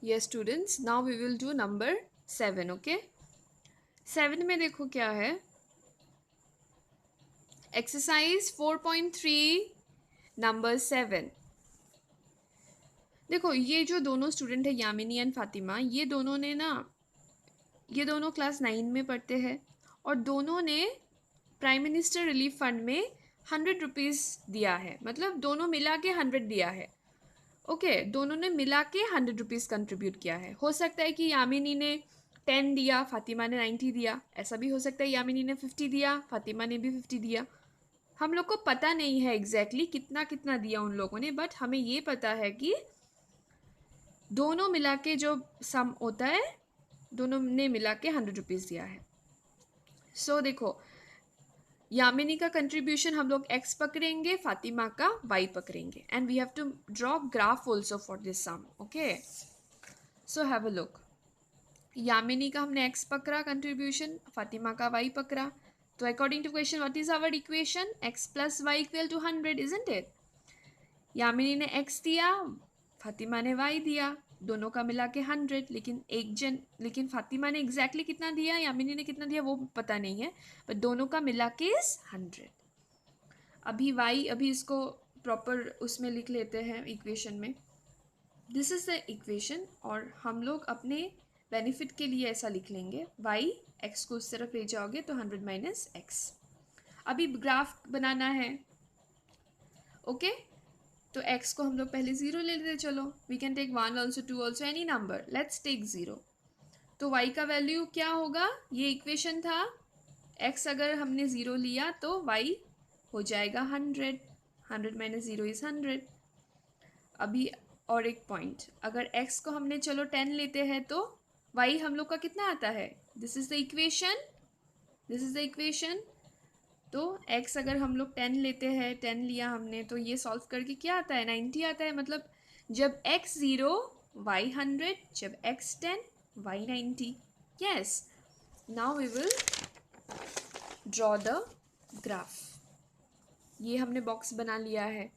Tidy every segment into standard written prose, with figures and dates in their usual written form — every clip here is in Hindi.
Yes students, now we will do number 7. Okay, 7 में देखो क्या है, एक्सरसाइज 4.3 नंबर 7। देखो ये जो दोनों स्टूडेंट है यामिनी एंड फातिमा, ये दोनों क्लास 9 में पढ़ते हैं और दोनों ने प्राइम मिनिस्टर रिलीफ फंड में 100 रुपीज़ दिया है, मतलब दोनों मिला के 100 दिया है। ओके, दोनों ने मिला के 100 रुपीज़ कंट्रीब्यूट किया है। हो सकता है कि यामिनी ने 10 दिया, फातिमा ने 90 दिया। ऐसा भी हो सकता है यामिनी ने 50 दिया, फातिमा ने भी 50 दिया। हम लोग को पता नहीं है एग्जैक्टली कितना कितना दिया उन लोगों ने, बट हमें ये पता है कि दोनों मिला के जो सम होता है, दोनों ने मिला के 100 रुपीज़ दिया है। सो देखो, यामिनी का कंट्रीब्यूशन हम लोग x पकड़ेंगे, फातिमा का y पकड़ेंगे, and we have to draw graph also for this sum. Okay, so have a look. Yamini का हमने x पकड़ा कंट्रीब्यूशन, फातिमा का y पकड़ा। तो according to question what is our equation? x plus y equal to 100, isn't it? Yamini ने x दिया, फातिमा ने y दिया, दोनों का मिला के 100। लेकिन फातिमा ने एग्जैक्टली कितना दिया, यामिनी ने कितना दिया वो पता नहीं है, बट दोनों का मिला के 100। अभी इसको प्रॉपर उसमें लिख लेते हैं इक्वेशन में। दिस इज द इक्वेशन, और हम लोग अपने बेनिफिट के लिए ऐसा लिख लेंगे, y x को उस तरफ ले जाओगे तो 100 माइनस एक्स। अभी ग्राफ बनाना है। ओके, तो x को हम लोग पहले 0 ले लेते। चलो, we can take 1 also, 2 also, any number, let's take 0। तो y का वैल्यू क्या होगा? ये इक्वेशन था, x अगर हमने 0 लिया तो y हो जाएगा 100। 100 माइनस 0 इज 100। अभी और एक पॉइंट, अगर x को हमने चलो 10 लेते हैं तो y हम लोग का कितना आता है? This is the equation, this is the equation. तो x अगर हम लोग 10 लेते हैं, 10 लिया हमने, तो ये सॉल्व करके क्या आता है? 90 आता है। मतलब जब x 0 y 100, जब x 10 y 90। Yes, now we will draw the graph. ये हमने बॉक्स बना लिया है।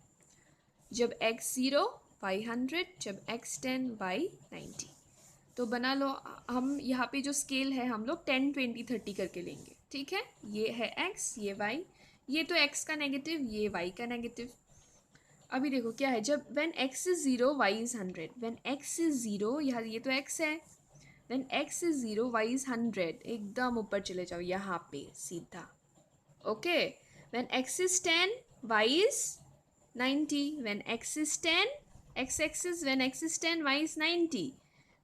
जब x 0 y 100, जब x 10 y 90। तो बना लो। हम यहाँ पे जो स्केल है हम लोग 10 20 30 करके लेंगे। ठीक है, ये है x, ये y, ये तो x का नेगेटिव, ये y का नेगेटिव। अभी देखो क्या है, जब when x is 0 y is 100, when x is 0, यहाँ ये तो x है, when x is 0 y is 100, एकदम ऊपर चले जाओ यहाँ पे सीधा। Okay, when x is 10 y is 90, when x is 10, x axis, when x is 10 y is 90।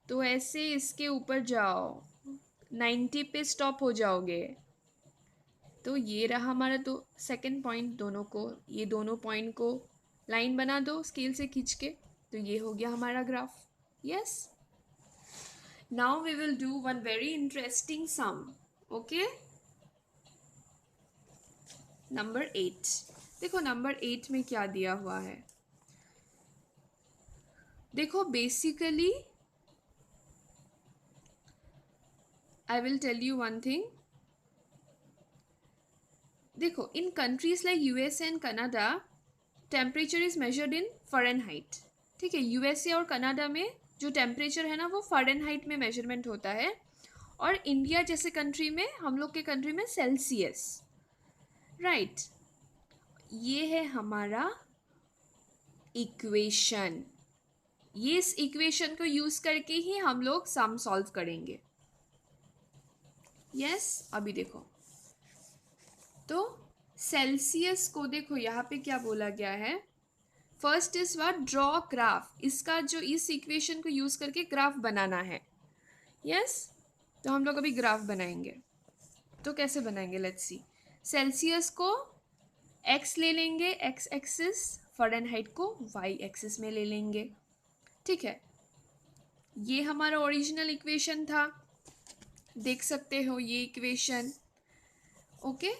तो ऐसे इसके ऊपर जाओ, 90 पे स्टॉप हो जाओगे। तो ये रहा हमारा तो सेकंड पॉइंट। ये दोनों पॉइंट को लाइन बना दो स्केल से खींच के, तो ये हो गया हमारा graph. Yes, now we will do one very interesting sum. Okay, number 8। देखो नंबर 8 में क्या दिया हुआ है। देखो basically I will tell you one thing. देखो, in countries like USA and Canada temperature is measured in Fahrenheit. ठीक है, यूएसए और कनाडा में जो टेम्परेचर है ना वो फ़ारेनहाइट में मेजरमेंट होता है, और इंडिया जैसे कंट्री में, हम लोग के कंट्री में सेल्सियस। राइट, ये है हमारा इक्वेशन। ये इस इक्वेशन को यूज़ करके ही हम लोग सम सॉल्व करेंगे। यस, अभी देखो, तो सेल्सियस को देखो यहाँ पे क्या बोला गया है। First is what? Draw graph. इसका जो इस इक्वेशन को यूज करके ग्राफ बनाना है। यस, तो हम लोग अभी ग्राफ बनाएंगे। तो कैसे बनाएंगे, लेट्स सी। सेल्सियस को x ले लेंगे, x एक्सिस, फ़ारेनहाइट को y एक्सिस में ले लेंगे। ठीक है, ये हमारा ओरिजिनल इक्वेशन था, देख सकते हो ये इक्वेशन। ओके,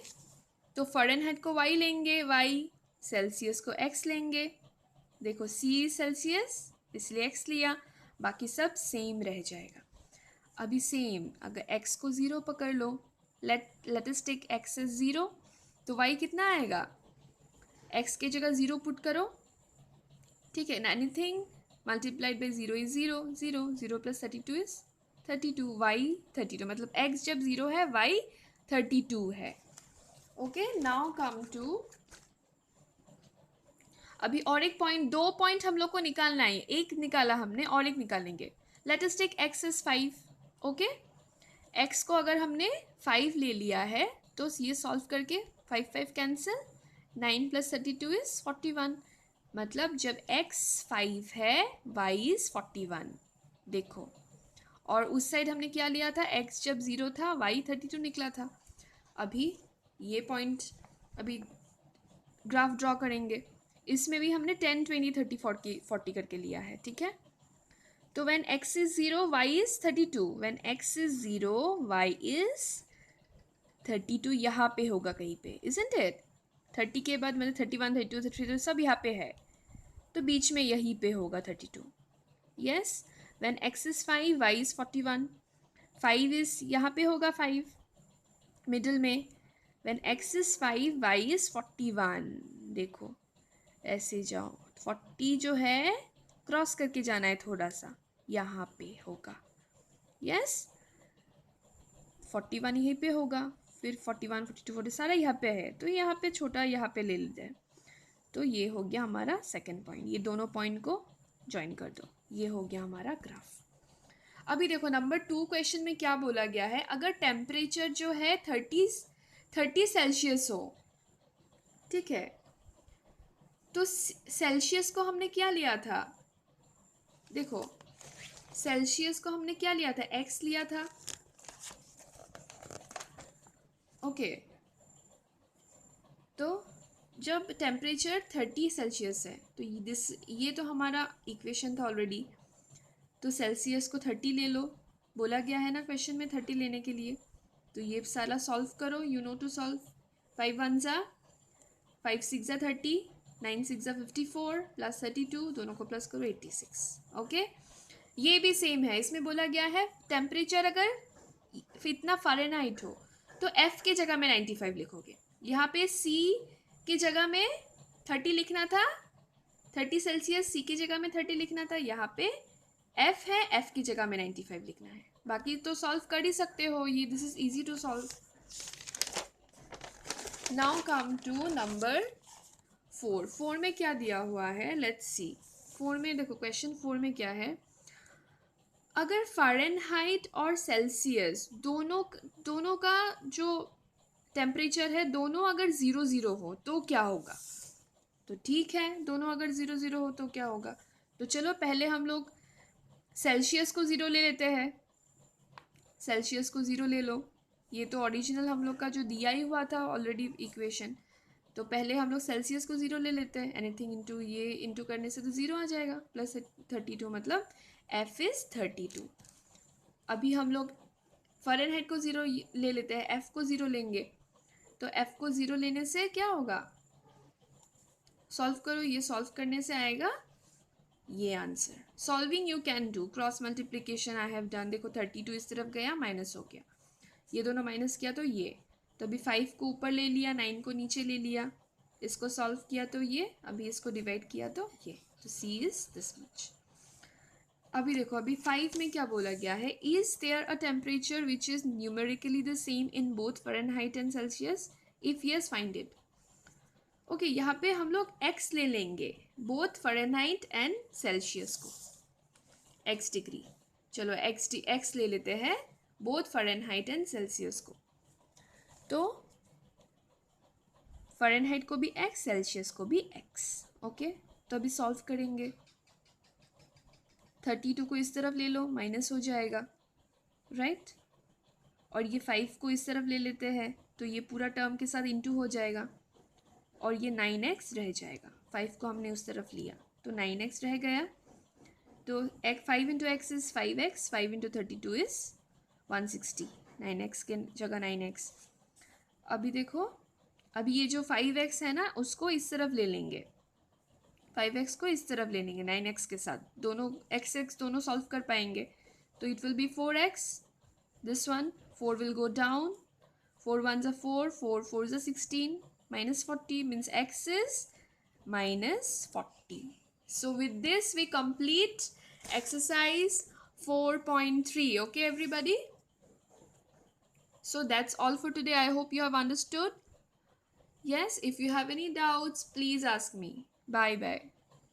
तो फ़ारेनहाइट को y लेंगे, y, सेल्सियस को x लेंगे। देखो C सेल्सियस, इसलिए x लिया, बाकी सब सेम रह जाएगा। अभी सेम, अगर x को 0 पकड़ लो, let us take x is 0, तो y कितना आएगा? x की जगह 0 पुट करो। ठीक है, anything multiplied by 0 is 0, 0, 0 plus 32 is 32, y 32, मतलब x जब 0 है y 32 है. ओके, नाउ कम टू, अभी और एक पॉइंट, 2 पॉइंट हम लोग को निकालना है. एक निकाला हमने और एक निकालेंगे. Let us take x is 5. Okay, x को अगर हमने 5 ले लिया है तो ये सॉल्व करके 5 5 कैंसिल, 9 प्लस 32 इज 41. मतलब जब x 5 है y इज 41. देखो, और उस साइड हमने क्या लिया था, x जब 0 था y 32 निकला था. अभी ये पॉइंट, अभी ग्राफ ड्रॉ करेंगे. इसमें भी हमने 10 20 30 40 करके लिया है. ठीक है, तो when x is 0 y is 32. When x is 0 y is 32. यहाँ पे होगा कहीं पे, इजंट इट? 30 के बाद मतलब 31 32 33 सब यहाँ पे है, तो बीच में यहीं पे होगा 32. Yes, when x is 5 y is 41. 5 is यहाँ पे होगा 5 मिडल में. When x is 5 y is 41. देखो ऐसे जाओ, 40 जो है क्रॉस करके जाना है थोड़ा सा, यहाँ पे होगा. यस, 41 यहीं पे होगा, फिर 41 42 40 सारा यहाँ पे है, तो यहाँ पे छोटा यहाँ पे ले लेते हैं. तो ये हो गया हमारा सेकंड पॉइंट. ये दोनों पॉइंट को ज्वाइन कर दो, ये हो गया हमारा ग्राफ. अभी देखो नंबर 2 क्वेश्चन में क्या बोला गया है, अगर टेम्परेचर जो है 30 सेल्सियस हो. ठीक है, तो सेल्सियस को हमने क्या लिया था, देखो सेल्सियस को हमने क्या लिया था, x लिया था. ओके, तो जब टेम्परेचर 30 सेल्सियस है तो ये तो हमारा इक्वेशन था ऑलरेडी. तो सेल्सियस को 30 ले लो, बोला गया है ना क्वेश्चन में 30 लेने के लिए. तो ये सारा सॉल्व करो, यू नो टू सॉल्व. 5 1 जा 5 6 जा 30, 9 6 जा 54 प्लस 32, दोनों को प्लस करो 86. ओके, ये भी सेम है. इसमें बोला गया है टेम्परेचर अगर इतना फ़ारेनहाइट हो तो F के जगह में 95 लिखोगे. यहाँ पे C की जगह में 30 लिखना था, 30 सेल्सियस C की जगह में 30 लिखना था. यहाँ पे F है, F की जगह में 95 लिखना है. बाकी तो सॉल्व कर ही सकते हो ये, this is easy to solve. Now come to number 4. 4 में क्या दिया हुआ है, लेट्स सी. 4 में देखो, क्वेश्चन 4 में क्या है, अगर फ़ारेनहाइट और सेल्सियस दोनों का जो टेम्परेचर है, दोनों अगर 0 0 हो तो क्या होगा. तो ठीक है, दोनों अगर 0 0 हो तो क्या होगा. तो चलो पहले हम लोग सेल्सियस को 0 ले लेते हैं. सेल्सियस को 0 ले लो, ये तो ओरिजिनल हम लोग का जो दिया ही हुआ था ऑलरेडी इक्वेशन. तो पहले हम लोग सेल्सियस को 0 ले लेते हैं. एनीथिंग इंटू ये इंटू करने से तो 0 आ जाएगा, प्लस 32, मतलब F इज़ 32. अभी हम लोग फ़ारेनहाइट को 0 ले लेते हैं, F को 0 लेंगे. तो F को 0 लेने से क्या होगा, सॉल्व करो, ये सॉल्व करने से आएगा ये answer. Solving you can do, cross multiplication I have done. देखो 32 इस तरफ गया, माइनस हो गया, ये दोनों माइनस किया तो ये, तो अभी 5 को ऊपर ले लिया, 9 को नीचे ले लिया, इसको सॉल्व किया तो ये, अभी इसको डिवाइड किया तो ये. तो C इज दिस मच. अभी देखो, अभी 5 में क्या बोला गया है, is there a temperature which is numerically the same in both Fahrenheit and Celsius, if yes find it. Okay, यहाँ पे हम लोग x ले लेंगे, बोथ फ़ारेनहाइट एंड सेल्सियस को, x डिग्री. चलो x ले लेते हैं बोथ फ़ारेनहाइट एंड सेल्सियस को. तो फ़ारेनहाइट को भी x, सेल्सियस को भी x. ओके, तो अभी सॉल्व करेंगे. 32 को इस तरफ ले लो, माइनस हो जाएगा, राइट. और ये 5 को इस तरफ ले लेते हैं, तो ये पूरा टर्म के साथ इंटू हो जाएगा, और ये 9x रह जाएगा. 5 को हमने उस तरफ लिया तो 9x रह गया. तो 5 into x is 5x, 5 into 32 is 160, 9x के जगह 9x. अभी देखो, अभी ये जो 5x है ना, उसको इस तरफ ले लेंगे, 5x को इस तरफ ले लेंगे 9x के साथ, दोनों x दोनों सॉल्व कर पाएंगे. तो it will be 4x, this one 4 will go down, 4 1s are 4, 4 4s are 16, minus 40 means x is minus 40. So with this we complete exercise 4.3. Okay, everybody? So that's all for today. I hope you have understood. Yes, if you have any doubts, please ask me. Bye bye.